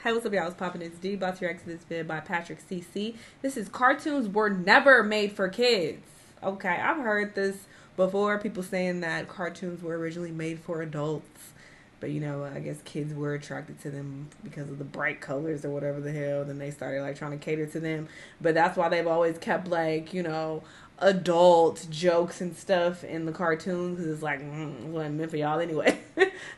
Hey, what's up, y'all? It's Poppin' It's D. About to react to this vid by Patrick CC. This is cartoons were never made for kids. Okay, I've heard this before. People saying that cartoons were originally made for adults. But, I guess kids were attracted to them because of the bright colors or whatever the hell. Then they started, trying to cater to them. But that's why they've always kept, adult jokes and stuff in the cartoons. Because it's it wasn't meant for y'all anyway.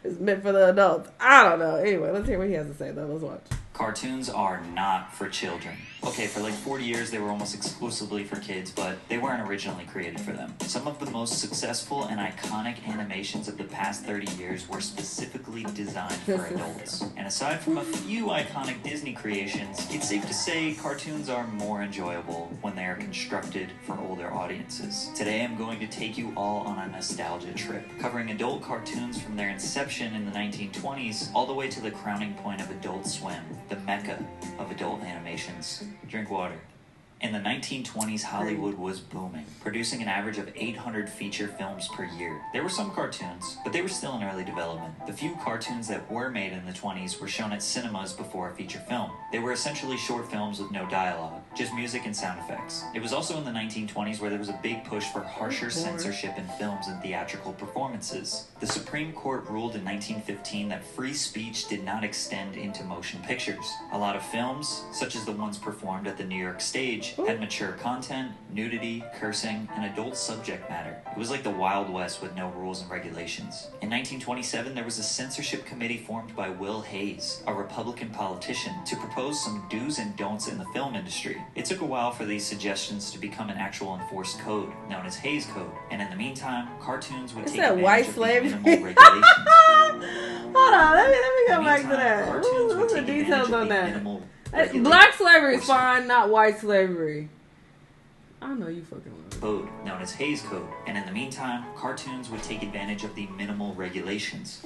It's meant for the adults. I don't know. Anyway, let's hear what he has to say, though. Let's watch. Cartoons are not for children. Okay, for 40 years they were almost exclusively for kids, but they weren't originally created for them. Some of the most successful and iconic animations of the past 30 years were specifically designed for adults. And aside from a few iconic Disney creations, it's safe to say cartoons are more enjoyable when they are constructed for older audiences. Today I'm going to take you all on a nostalgia trip, covering adult cartoons from their inception in the 1920s all the way to the crowning point of Adult Swim, the mecca of adult animations. Drink water. In the 1920s, Hollywood was booming, producing an average of 800 feature films per year. There were some cartoons, but they were still in early development. The few cartoons that were made in the 20s were shown at cinemas before a feature film. They were essentially short films with no dialogue, just music and sound effects. It was also in the 1920s where there was a big push for harsher censorship in films and theatrical performances. The Supreme Court ruled in 1915 that free speech did not extend into motion pictures. A lot of films, such as the ones performed at the New York stage, had mature content, nudity, cursing, and adult subject matter. It was like the Wild West with no rules and regulations. In 1927, there was a censorship committee formed by Will Hayes, a Republican politician, to propose some do's and don'ts in the film industry. It took a while for these suggestions to become an actual enforced code, known as Hayes Code. And in the meantime, cartoons would take advantage of the minimal regulations. Hold on, let me go back to that. What's the details on that? Black slavery is fine, not white slavery. I know you fucking love it. Code, known as Hayes Code. And in the meantime, cartoons would take advantage of the minimal regulations.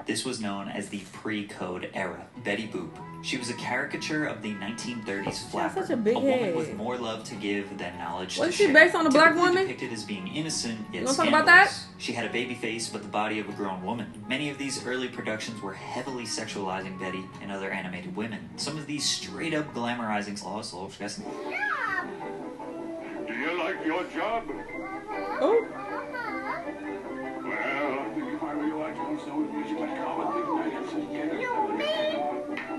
This was known as the pre-code era. Betty Boop. She was a caricature of the 1930s flapper. Such a big woman head. with more love to give than knowledge Wasn't to she share. based on a black woman? Depicted as being innocent yet You wanna talk scandalous. about that? She had a baby face but the body of a grown woman. Many of these early productions were heavily sexualizing Betty and other animated women. Some of these straight up glamorizing flaws. Do you like your job? Oh. Well, I think if I realized once those music would come, I think I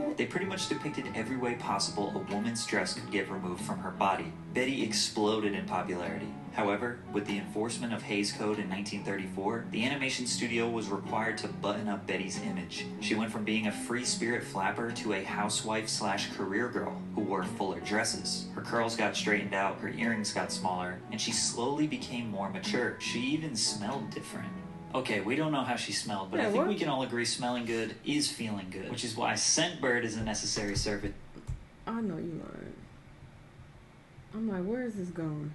could They pretty much depicted every way possible a woman's dress could get removed from her body. Betty exploded in popularity. However, with the enforcement of Hayes Code in 1934, the animation studio was required to button up Betty's image. She went from being a free spirit flapper to a housewife/career girl who wore fuller dresses. Her curls got straightened out, her earrings got smaller, and she slowly became more mature. She even smelled different. Okay, we don't know how she smelled, but I think we can all agree smelling good is feeling good, which is why Scentbird is a necessary servant. I know you lying. I'm like, where is this going?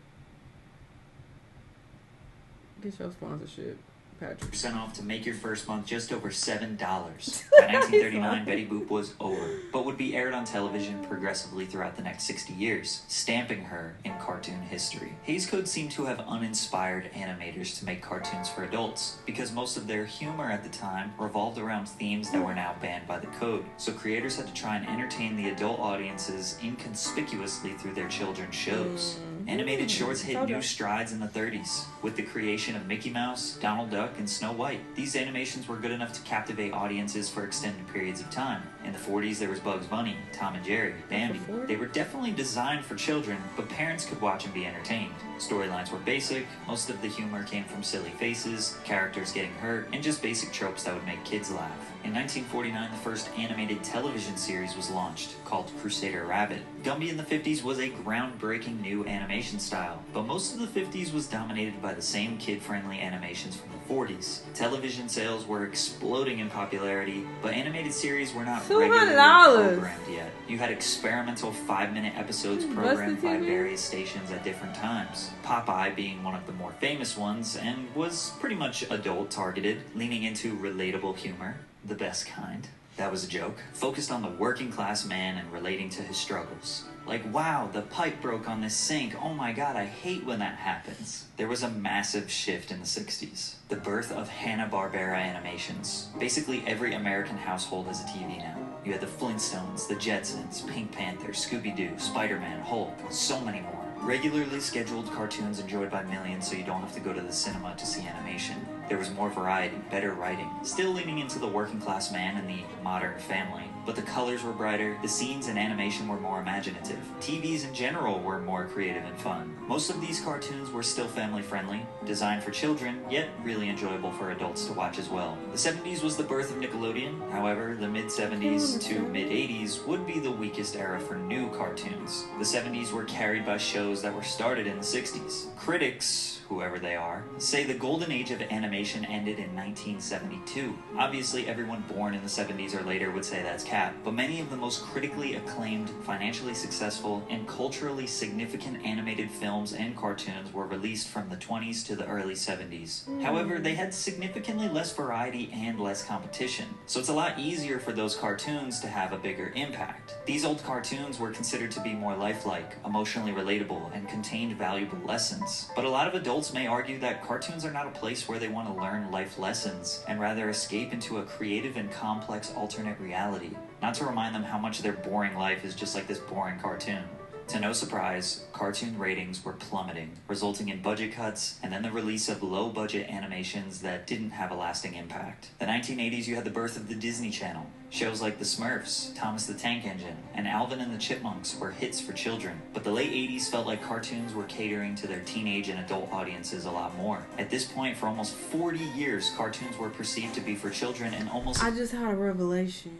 Get your sponsorship, Patrick. % off to make your first month just over $7. By 1939, Betty Boop was over, but would be aired on television progressively throughout the next 60 years, stamping her in cartoon history. Hayes Code seemed to have uninspired animators to make cartoons for adults, because most of their humor at the time revolved around themes that were now banned by the code. So creators had to try and entertain the adult audiences inconspicuously through their children's shows. Animated shorts hit new strides in the 30s, with the creation of Mickey Mouse, Donald Duck, and Snow White. These animations were good enough to captivate audiences for extended periods of time. In the 40s, there was Bugs Bunny, Tom and Jerry, Bambi. They were definitely designed for children, but parents could watch and be entertained. Storylines were basic, most of the humor came from silly faces, characters getting hurt, and just basic tropes that would make kids laugh. In 1949, the first animated television series was launched, called Crusader Rabbit. Gumby in the 50s was a groundbreaking new animation style, but most of the 50s was dominated by the same kid-friendly animations from the 40s. Television sales were exploding in popularity, but animated series were not regularly programmed yet. You had experimental 5-minute episodes programmed by various stations at different times. Popeye being one of the more famous ones, and was pretty much adult-targeted, leaning into relatable humor. The best kind. that was a joke, focused on the working class man and relating to his struggles. Like, wow, the pipe broke on this sink. Oh my god, I hate when that happens. There was a massive shift in the 60s. The birth of Hanna-Barbera animations. Basically every American household has a TV now. You had the Flintstones, the Jetsons, Pink Panther, Scooby-Doo, Spider-Man, Hulk, so many more. Regularly scheduled cartoons enjoyed by millions so you don't have to go to the cinema to see animation. There was more variety, better writing, still leaning into the working class man and the modern family. But the colors were brighter, the scenes and animation were more imaginative. TVs in general were more creative and fun. Most of these cartoons were still family friendly, designed for children, yet really enjoyable for adults to watch as well. The 70s was the birth of Nickelodeon. However, the mid-70s to mid-80s would be the weakest era for new cartoons. The 70s were carried by shows that were started in the 60s. Critics, whoever they are, say the golden age of animation ended in 1972. Obviously, everyone born in the 70s or later would say that's cap, but many of the most critically acclaimed, financially successful, and culturally significant animated films and cartoons were released from the 20s to the early 70s. However, they had significantly less variety and less competition, so it's a lot easier for those cartoons to have a bigger impact. These old cartoons were considered to be more lifelike, emotionally relatable, and contained valuable lessons. But a lot of adults may argue that cartoons are not a place where they want to learn life lessons, and rather escape into a creative and complex alternate reality, not to remind them how much their boring life is just like this boring cartoon. To no surprise, cartoon ratings were plummeting, resulting in budget cuts and then the release of low-budget animations that didn't have a lasting impact. The 1980s, you had the birth of the Disney Channel. Shows like The Smurfs, Thomas the Tank Engine, and Alvin and the Chipmunks were hits for children. But the late 80s felt like cartoons were catering to their teenage and adult audiences a lot more. At this point, for almost 40 years, cartoons were perceived to be for children and almost... I just had a revelation.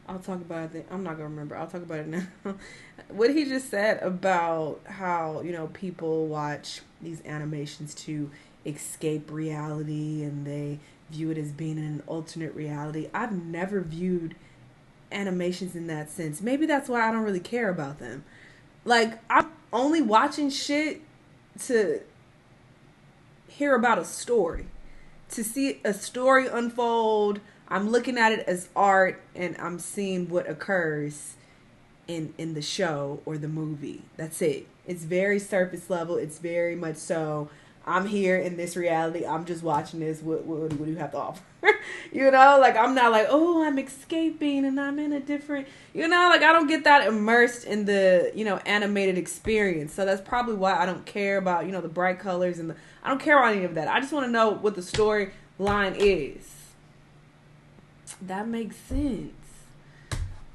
I'll talk about it. I'm not going to remember. I'll talk about it now. What he just said about how, people watch these animations to escape reality and they view it as being an alternate reality. I've never viewed animations in that sense. Maybe that's why I don't really care about them. Like, I'm only watching shit to hear about a story. To see a story unfold. I'm looking at it as art and I'm seeing what occurs in the show or the movie. That's it. It's very surface level. It's very much so, I'm here in this reality. I'm just watching this. What do you have to offer? I'm not like, oh, I'm escaping and I'm in a different, I don't get that immersed in the, animated experience. So that's probably why I don't care about, the bright colors and I don't care about any of that. I just want to know what the storyline is. That makes sense.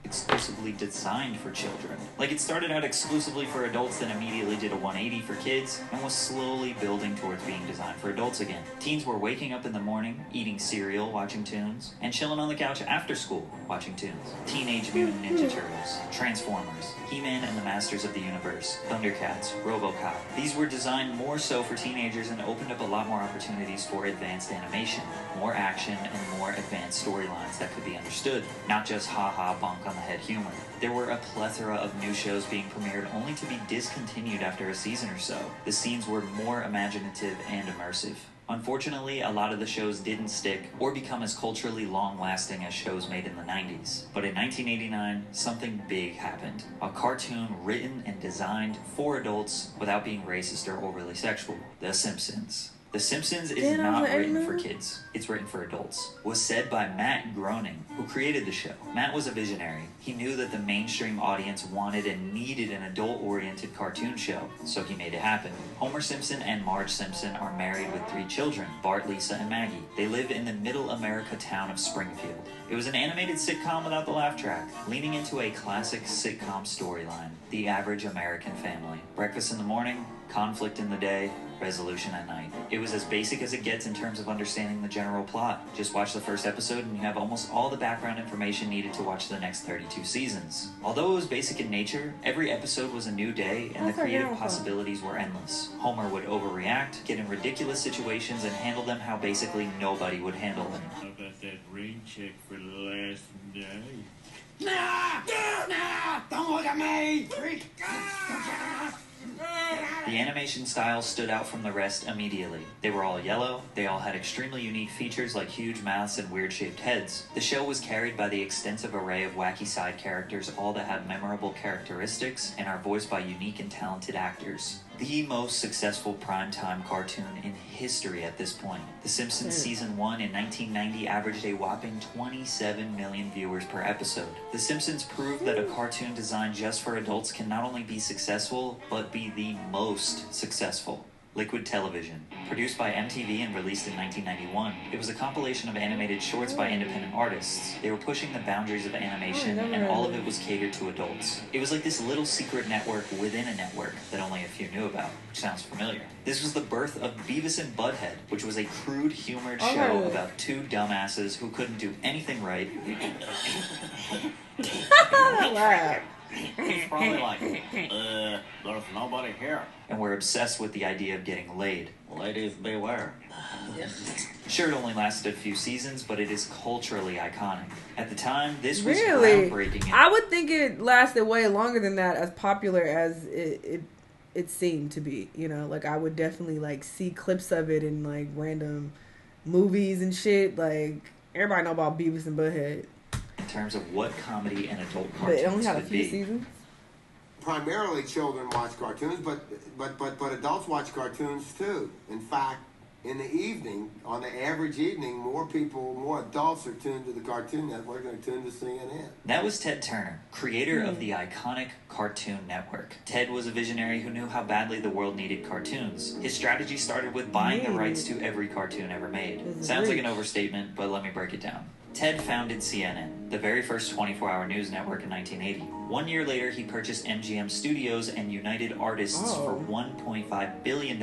Exclusively designed for children. Like, it started out exclusively for adults, then immediately did a 180 for kids, and was slowly building towards being designed for adults again. Teens were waking up in the morning, eating cereal, watching tunes, and chilling on the couch after school, watching tunes. Teenage Mutant Ninja Turtles, Transformers, He-Man and the Masters of the Universe, Thundercats, RoboCop. These were designed more so for teenagers and opened up a lot more opportunities for advanced animation, more action, and more advanced storylines that could be understood, not just ha-ha bonk on the head humor. There were a plethora of new shows being premiered only to be discontinued after a season or so. The scenes were more imaginative and immersive. Unfortunately, a lot of the shows didn't stick or become as culturally long-lasting as shows made in the 90s. But in 1989, something big happened. A cartoon written and designed for adults without being racist or overly sexual. The Simpsons. The Simpsons is not written for kids. It's written for adults. Was said by Matt Groening, who created the show. Matt was a visionary. He knew that the mainstream audience wanted and needed an adult-oriented cartoon show, so he made it happen. Homer Simpson and Marge Simpson are married with 3 children, Bart, Lisa, and Maggie. They live in the middle America town of Springfield. It was an animated sitcom without the laugh track, leaning into a classic sitcom storyline, the average American family. Breakfast in the morning, conflict in the day, resolution at night. It was as basic as it gets in terms of understanding the general plot. Just watch the first episode and you have almost all the background information needed to watch the next 32 seasons. Although it was basic in nature, every episode was a new day and the creative possibilities were endless. Homer would overreact, get in ridiculous situations, and handle them how basically nobody would handle them. How about that rain check for the last day? Nah! Don't look at me! The animation style stood out from the rest immediately. They were all yellow, they all had extremely unique features like huge mouths and weird-shaped heads. The show was carried by the extensive array of wacky side characters, all that have memorable characteristics and are voiced by unique and talented actors. The most successful primetime cartoon in history at this point. The Simpsons Season 1 in 1990 averaged a whopping 27 million viewers per episode. The Simpsons proved that a cartoon designed just for adults can not only be successful, but be the most successful. Liquid Television. Produced by MTV and released in 1991, it was a compilation of animated shorts by independent artists. They were pushing the boundaries of animation, and all of it was catered to adults. It was like this little secret network within a network that only a few knew about, which sounds familiar. This was the birth of Beavis and Butthead, which was a crude, humored show about two dumbasses who couldn't do anything right. He's probably like, there's nobody here. And were obsessed with the idea of getting laid. Ladies beware. Sure, it only lasted a few seasons, but it is culturally iconic. At the time, this was Really? groundbreaking. I would think it lasted way longer than that, as popular as it seemed to be. You know, like I would definitely like see clips of it in like random movies and shit. Like everybody know about Beavis and Butthead. In terms of what comedy and adult But cartoons it only had a could few be. seasons. Primarily children watch cartoons, but adults watch cartoons too. In fact, in the evening, on the average evening, more adults are tuned to the Cartoon Network than are tuned to CNN. That was Ted Turner, creator of the iconic Cartoon Network. Ted was a visionary who knew how badly the world needed cartoons. His strategy started with buying the rights to every cartoon ever made. Sounds like an overstatement, but let me break it down. Ted founded CNN, the very first 24-hour news network in 1980. 1 year later, he purchased MGM Studios and United Artists for $1.5 billion,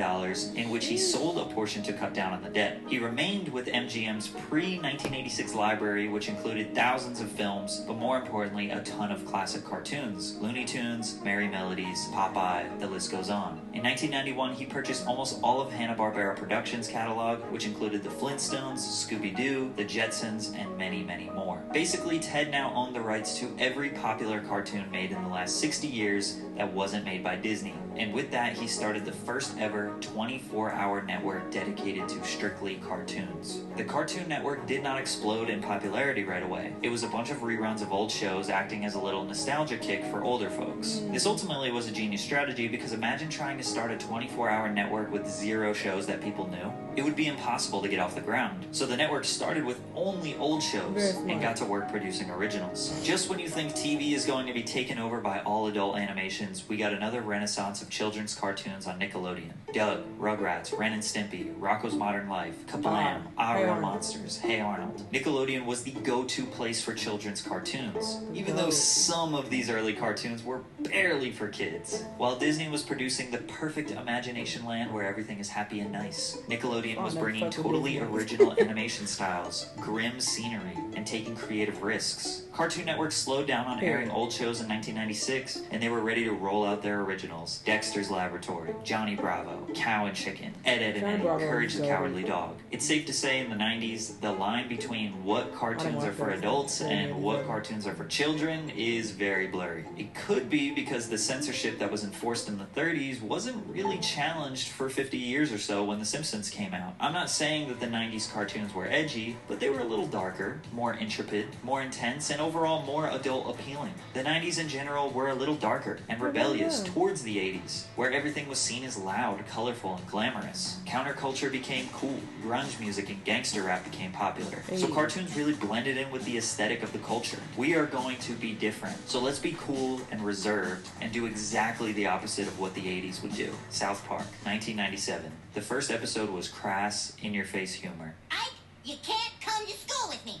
in which he sold a portion to cut down on the debt. He remained with MGM's pre-1986 library, which included thousands of films, but more importantly, a ton of classic cartoons. Looney Tunes, Merry Melodies, Popeye, the list goes on. In 1991, he purchased almost all of Hanna-Barbera Productions' catalog, which included the Flintstones, Scooby-Doo, the Jetsons, and many, many more. Basically, Ted now owned the rights to every popular cartoon made in the last 60 years that wasn't made by Disney. And with that, he started the first ever 24-hour network dedicated to strictly cartoons. The Cartoon Network did not explode in popularity right away. It was a bunch of reruns of old shows acting as a little nostalgia kick for older folks. This ultimately was a genius strategy because imagine trying to start a 24-hour network with 0 shows that people knew. It would be impossible to get off the ground. So the network started with only old shows and got to work producing originals. Just when you think TV is going to be taken over by all adult animations, we got another renaissance of children's cartoons on Nickelodeon. Doug, Rugrats, Ren and Stimpy, Rocko's Modern Life, Kablam, Our Real Monsters, Hey Arnold. Nickelodeon was the go-to place for children's cartoons, even though some of these early cartoons were barely for kids. While Disney was producing the perfect imagination land where everything is happy and nice, Nickelodeon was bringing totally original animation styles, grim scenery, and taking creative risks. Cartoon Network slowed down on airing old shows in 1996, and they were ready to roll out their originals. Dexter's Laboratory, Johnny Bravo, Cow and Chicken, Ed, Ed and Eddie, Courage the Cowardly Dog. It's safe to say in the 90s, the line between what cartoons are for adults and what cartoons are for children is very blurry. It could be because the censorship that was enforced in the 30s wasn't really challenged for 50 years or so when The Simpsons came out. I'm not saying that the 90s cartoons were edgy, but they were a little darker, more intricate, more intense, and overall more adult appealing. The 90s in general were a little darker and rebellious towards the 80s, where everything was seen as loud, colorful, and glamorous. Counterculture became cool, grunge music and gangster rap became popular. So cartoons really blended in with the aesthetic of the culture. We are going to be different, so let's be cool and reserved and do exactly the opposite of what the 80s would do. South Park, 1997. The first episode was crass, in-your-face humor. Ike, you can't come to school with me.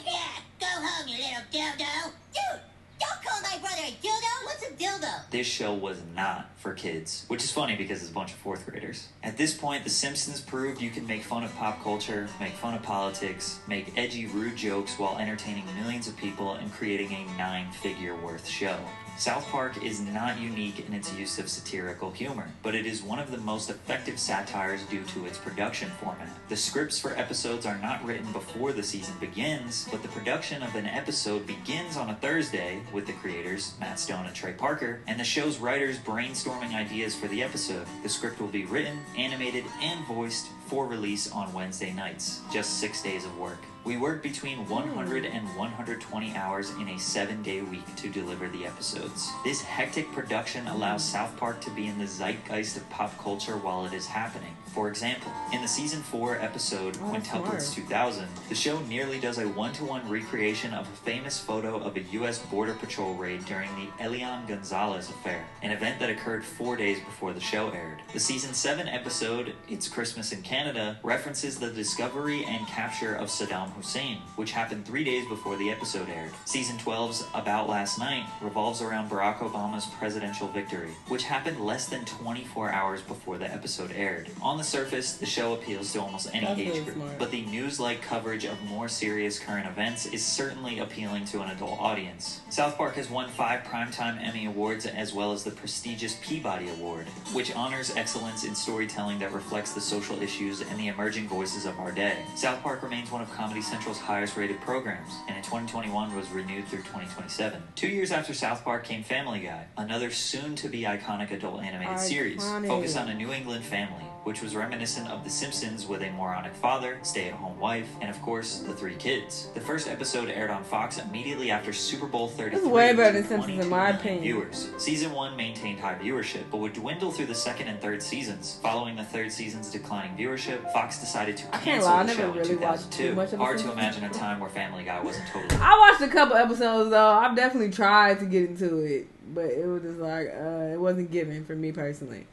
Yeah, go home, you little dildo. Dude, don't call my brother a dildo. What's a dildo? This show was not for kids, which is funny because it's a bunch of 4th graders. At this point, The Simpsons proved you can make fun of pop culture, make fun of politics, make edgy, rude jokes while entertaining millions of people and creating a 9-figure worth show. South Park is not unique in its use of satirical humor, but it is one of the most effective satires due to its production format. The scripts for episodes are not written before the season begins, but the production of an episode begins on a Thursday with the creators, Matt Stone and Trey Parker, and the show's writers brainstorming ideas for the episode. The script will be written, animated, and voiced for release on Wednesday nights. Just 6 days of work. We work between 100 and 120 hours in a 7-day week to deliver the episodes. This hectic production allows South Park to be in the zeitgeist of pop culture while it is happening. For example, in the season 4 episode Quintuplets 2000, the show nearly does a one-to-one recreation of a famous photo of a U.S. Border Patrol raid during the Elian Gonzalez affair, an event that occurred 4 days before the show aired. The season 7 episode, It's Christmas in Canada, references the discovery and capture of Saddam Hussein, which happened 3 days before the episode aired. Season 12's About Last Night revolves around Barack Obama's presidential victory, which happened less than 24 hours before the episode aired. On the surface, the show appeals to almost any age group, but the news-like coverage of more serious current events is certainly appealing to an adult audience. South Park has won 5 Primetime Emmy Awards as well as the prestigious Peabody Award, which honors excellence in storytelling that reflects the social issues and the emerging voices of our day. South Park remains one of Comedy Central's highest-rated programs, and in 2021 was renewed through 2027. 2 years after South Park came Family Guy, another soon-to-be iconic adult animated series focused on a New England family, which was reminiscent of The Simpsons with a moronic father, stay-at-home wife, and of course, the 3 kids. The first episode aired on Fox immediately after Super Bowl 33. This is way better than Simpsons in my opinion. Viewers. Season 1 maintained high viewership, but would dwindle through the 2nd and 3rd seasons. Following the 3rd season's declining viewership, Fox decided to cancel the show in 2002. Hard to imagine a time where Family Guy wasn't totally... I watched a couple episodes though. I've definitely tried to get into it, but it was just like, it wasn't given for me personally.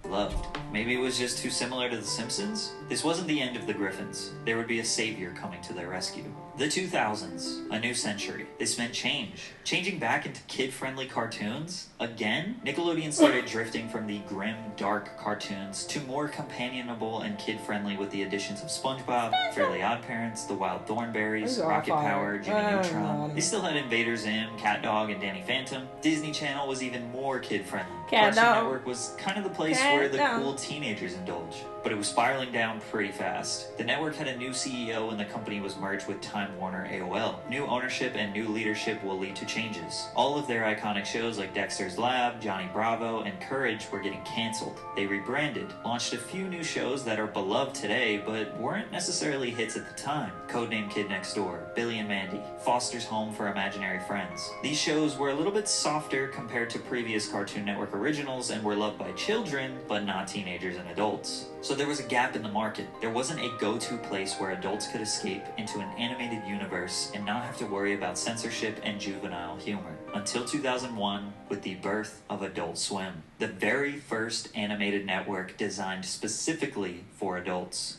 Loved. Maybe it was just too similar to The Simpsons? This wasn't the end of the Griffins. There would be a savior coming to their rescue. The 2000s. A new century. This meant change. Changing back into kid-friendly cartoons? Again? Nickelodeon started drifting from the grim, dark cartoons to more companionable and kid-friendly with the additions of SpongeBob, Fairly Odd Parents, The Wild Thornberrys, Rocket Power, Jimmy Neutron. They still had Invader Zim, Cat Dog, and Danny Phantom. Disney Channel was even more kid-friendly. Cartoon Network was kind of the place where the cool teenagers indulge. But it was spiraling down pretty fast. The network had a new CEO and the company was merged with Time Warner AOL. New ownership and new leadership will lead to changes. All of their iconic shows like Dexter's Lab, Johnny Bravo, and Courage were getting canceled. They rebranded, launched a few new shows that are beloved today but weren't necessarily hits at the time. Codename Kid Next Door, Billy and Mandy, Foster's Home for Imaginary Friends. These shows were a little bit softer compared to previous Cartoon Network originals and were loved by children, but not teenagers and adults. So there was a gap in the market. There wasn't a go-to place where adults could escape into an animated universe and not have to worry about censorship and juvenile humor. Until 2001, with the birth of Adult Swim, the very first animated network designed specifically for adults.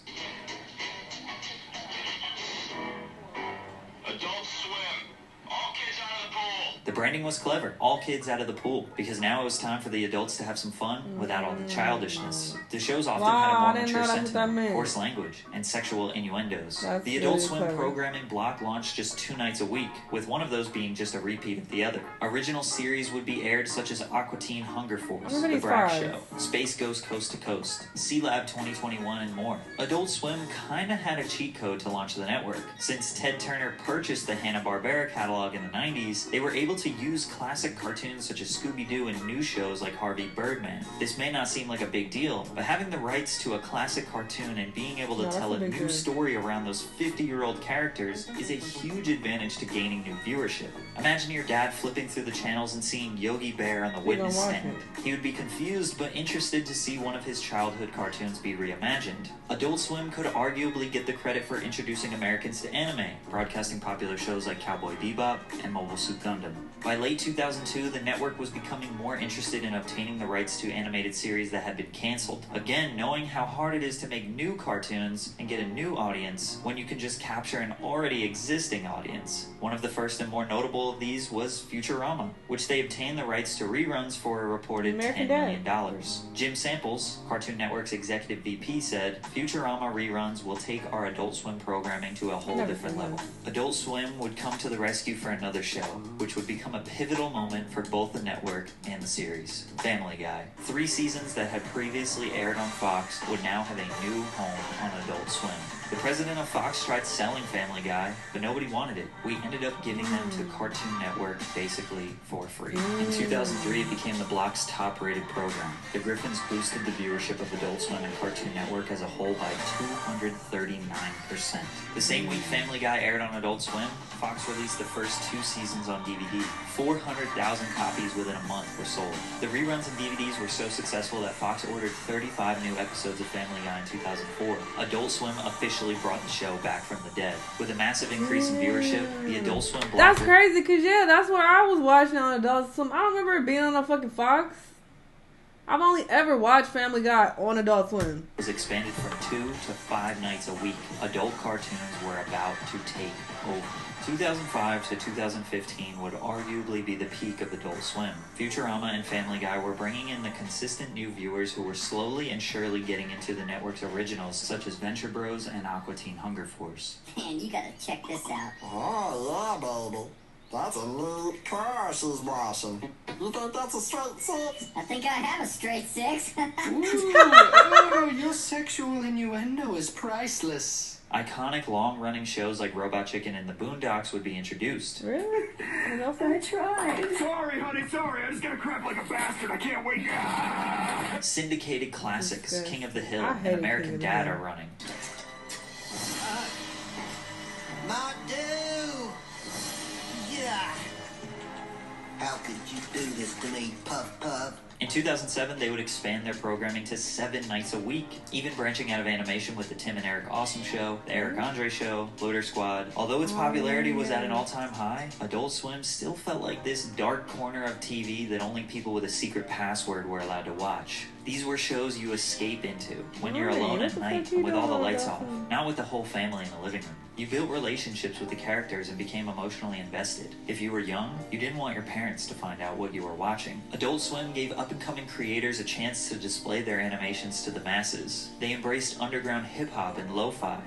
Adult Swim. All kids out of the pool. The branding was clever. All kids out of the pool. Because now it was time for the adults to have some fun without all the childishness. The shows often had a more mature sentiment, coarse language, and sexual innuendos. The Adult Swim programming block launched just 2 nights a week, with one of those being just a repeat of the other. Original series would be aired such as Aqua Teen Hunger Force, The Brat Show, Space Ghost Coast to Coast, C-Lab 2021, and more. Adult Swim kinda had a cheat code to launch the network. Since Ted Turner purchased the Hanna-Barbera catalog in the 90s, they were able to use classic cartoons such as Scooby-Doo and new shows like Harvey Birdman. This may not seem like a big deal, but having the rights to a classic cartoon and being able to tell a new story around those 50-year-old characters is a huge advantage to gaining new viewership. Imagine your dad flipping through the channels and seeing Yogi Bear on the witness stand. He would be confused but interested to see one of his childhood cartoons be reimagined. Adult Swim could arguably get the credit for introducing Americans to anime, broadcasting popular shows like Cowboy Bebop and Mobile Suit Gundam. By late 2002, the network was becoming more interested in obtaining the rights to animated series that had been canceled. Again, knowing how hard it is to make new cartoons and get a new audience when you can just capture an already existing audience. One of the first and more notable of these was Futurama, which they obtained the rights to reruns for a reported $10 million. Jim Samples, Cartoon Network's executive VP, said, "Futurama reruns will take our Adult Swim programming to a whole different level. Adult Swim would come to the rescue for another show, which would be become a pivotal moment for both the network and the series. Family Guy. 3 seasons that had previously aired on Fox would now have a new home on Adult Swim. The president of Fox tried selling Family Guy, but nobody wanted it. We ended up giving them to Cartoon Network basically for free. In 2003, it became the block's top-rated program. The Griffins boosted the viewership of Adult Swim and Cartoon Network as a whole by 239%. The same week Family Guy aired on Adult Swim, Fox released the first 2 seasons on DVD. 400,000 copies within a month were sold. The reruns and DVDs were so successful that Fox ordered 35 new episodes of Family Guy in 2004. Adult Swim officially brought the show back from the dead. With a massive increase in viewership, the Adult Swim block... That's crazy, because, yeah, that's where I was watching on Adult Swim. I don't remember it being on a fucking Fox. I've only ever watched Family Guy on Adult Swim. Was expanded from 2 to 5 nights a week. Adult cartoons were about to take over. 2005 to 2015 would arguably be the peak of Adult Swim. Futurama and Family Guy were bringing in the consistent new viewers who were slowly and surely getting into the network's originals, such as Venture Bros and Aqua Teen Hunger Force. Man, you gotta check this out. Oh, yeah, baby. That's a neat car she's washing. You think that's a straight 6? I think I have a straight 6. Ooh, your sexual innuendo is priceless. Iconic long-running shows like Robot Chicken and The Boondocks would be introduced. Really? I tried. Sorry, honey, sorry. I just gotta crap like a bastard. I can't wait. Syndicated classics, Okay. King of the Hill I and hate American King of the Dad Hill. are running. My dude! Yeah! How could you do this to me, Puff Puff? In 2007, they would expand their programming to 7 nights a week, even branching out of animation with the Tim and Eric Awesome Show, the Eric Andre Show, Loader Squad. Although its popularity was at an all-time high, Adult Swim still felt like this dark corner of TV that only people with a secret password were allowed to watch. These were shows you escape into when you're Right, alone what at the night fuck you with all the doing lights with off, that one? not with the whole family in the living room. You built relationships with the characters and became emotionally invested. If you were young, you didn't want your parents to find out what you were watching. Adult Swim gave up-and-coming creators a chance to display their animations to the masses. They embraced underground hip-hop and lo-fi,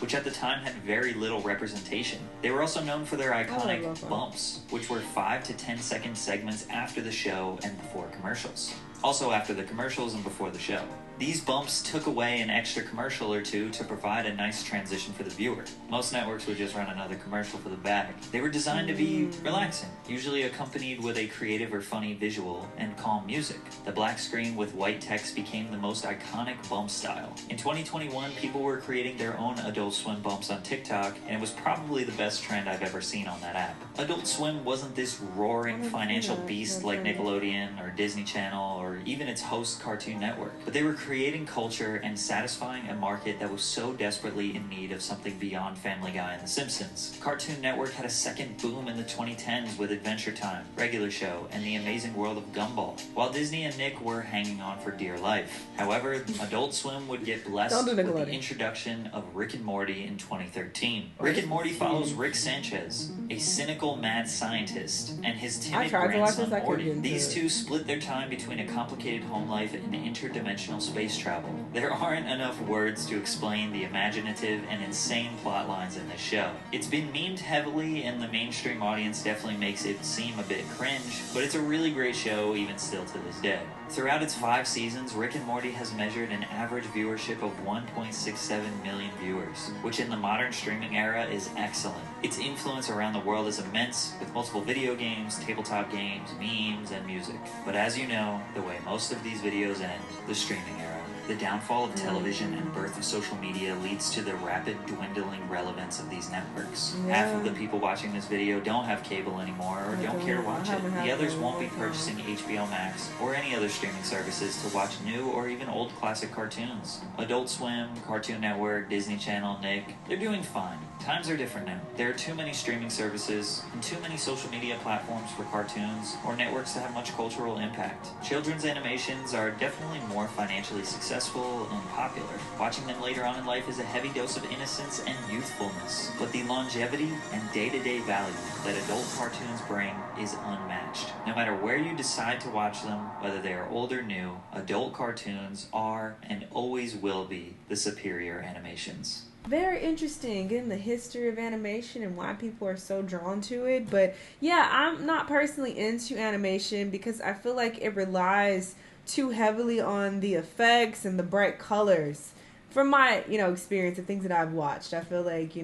which at the time had very little representation. They were also known for their iconic lo-fi. bumps, which were 5 to 10 second segments after the show and before commercials. Also after the commercials and before the show. These bumps took away an extra commercial or two to provide a nice transition for the viewer. Most networks would just run another commercial for the bag. They were designed to be relaxing, usually accompanied with a creative or funny visual and calm music. The black screen with white text became the most iconic bump style. In 2021, people were creating their own Adult Swim bumps on TikTok, and it was probably the best trend I've ever seen on that app. Adult Swim wasn't this roaring financial beast like Nickelodeon or Disney Channel or even its host Cartoon Network, but they were creating culture and satisfying a market that was so desperately in need of something beyond Family Guy and The Simpsons. Cartoon Network had a second boom in the 2010s with Adventure Time, Regular Show, and The Amazing World of Gumball, while Disney and Nick were hanging on for dear life. However, Adult Swim would get blessed with the introduction of Rick and Morty in 2013. Rick and Morty follows Rick Sanchez, a cynical mad scientist, and his timid grandson Morty. These two split their time between a complicated home life and interdimensional space travel. There aren't enough words to explain the imaginative and insane plot lines in this show. It's been memed heavily, and the mainstream audience definitely makes it seem a bit cringe, but it's a really great show even still to this day. Throughout its 5 seasons, Rick and Morty has measured an average viewership of 1.67 million viewers, which in the modern streaming era is excellent. Its influence around the world is immense, with multiple video games, tabletop games, memes, and music. But as you know, the way most of these videos end, the streaming era. The downfall of television and birth of social media leads to the rapid dwindling relevance of these networks. Half of the people watching this video don't have cable anymore or don't care to watch it. The others won't be purchasing HBO Max or any other streaming services to watch new or even old classic cartoons. Adult Swim, Cartoon Network, Disney Channel, Nick, they're doing fine. Times are different now. There are too many streaming services and too many social media platforms for cartoons or networks to have much cultural impact. Children's animations are definitely more financially successful and popular. Watching them later on in life is a heavy dose of innocence and youthfulness, but the longevity and day-to-day value that adult cartoons bring is unmatched. No matter where you decide to watch them, whether they are old or new, adult cartoons are and always will be the superior animations. very interesting, getting the history of animation and why people are so drawn to it. But yeah, I'm not personally into animation because I feel like it relies too heavily on the effects and the bright colors. From my, experience of things that I've watched, I feel like,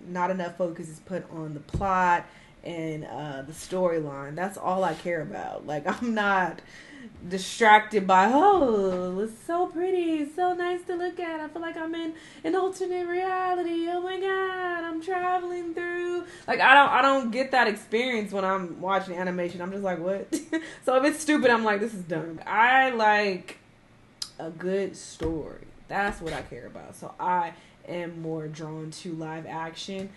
not enough focus is put on the plot and the storyline. That's all I care about. Like, I'm not distracted by, oh, it's so pretty, it's so nice to look at, I feel like I'm in an alternate reality, oh my god, I'm traveling through, like, I don't get that experience when I'm watching animation. I'm just like, what? So if it's stupid, I'm like, this is dumb. I like a good story. That's what I care about. So I am more drawn to live action.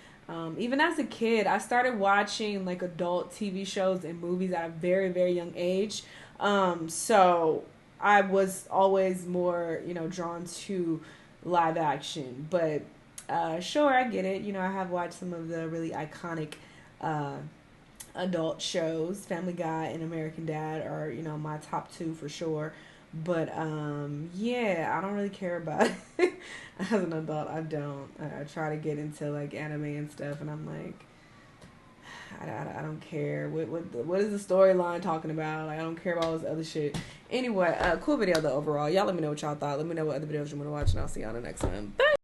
Even as a kid, I started watching like adult TV shows and movies at a very, very young age. So I was always more, drawn to live action. But sure, I get it. I have watched some of the really iconic adult shows. Family Guy and American Dad are, my top two for sure. But yeah, I don't really care about it. As an adult, I don't. I try to get into like anime and stuff, and I'm like, I don't care. What is the storyline talking about? Like, I don't care about all this other shit. Anyway, cool video though overall. Y'all let me know what y'all thought. Let me know what other videos you want to watch, and I'll see y'all in the next one. Bye.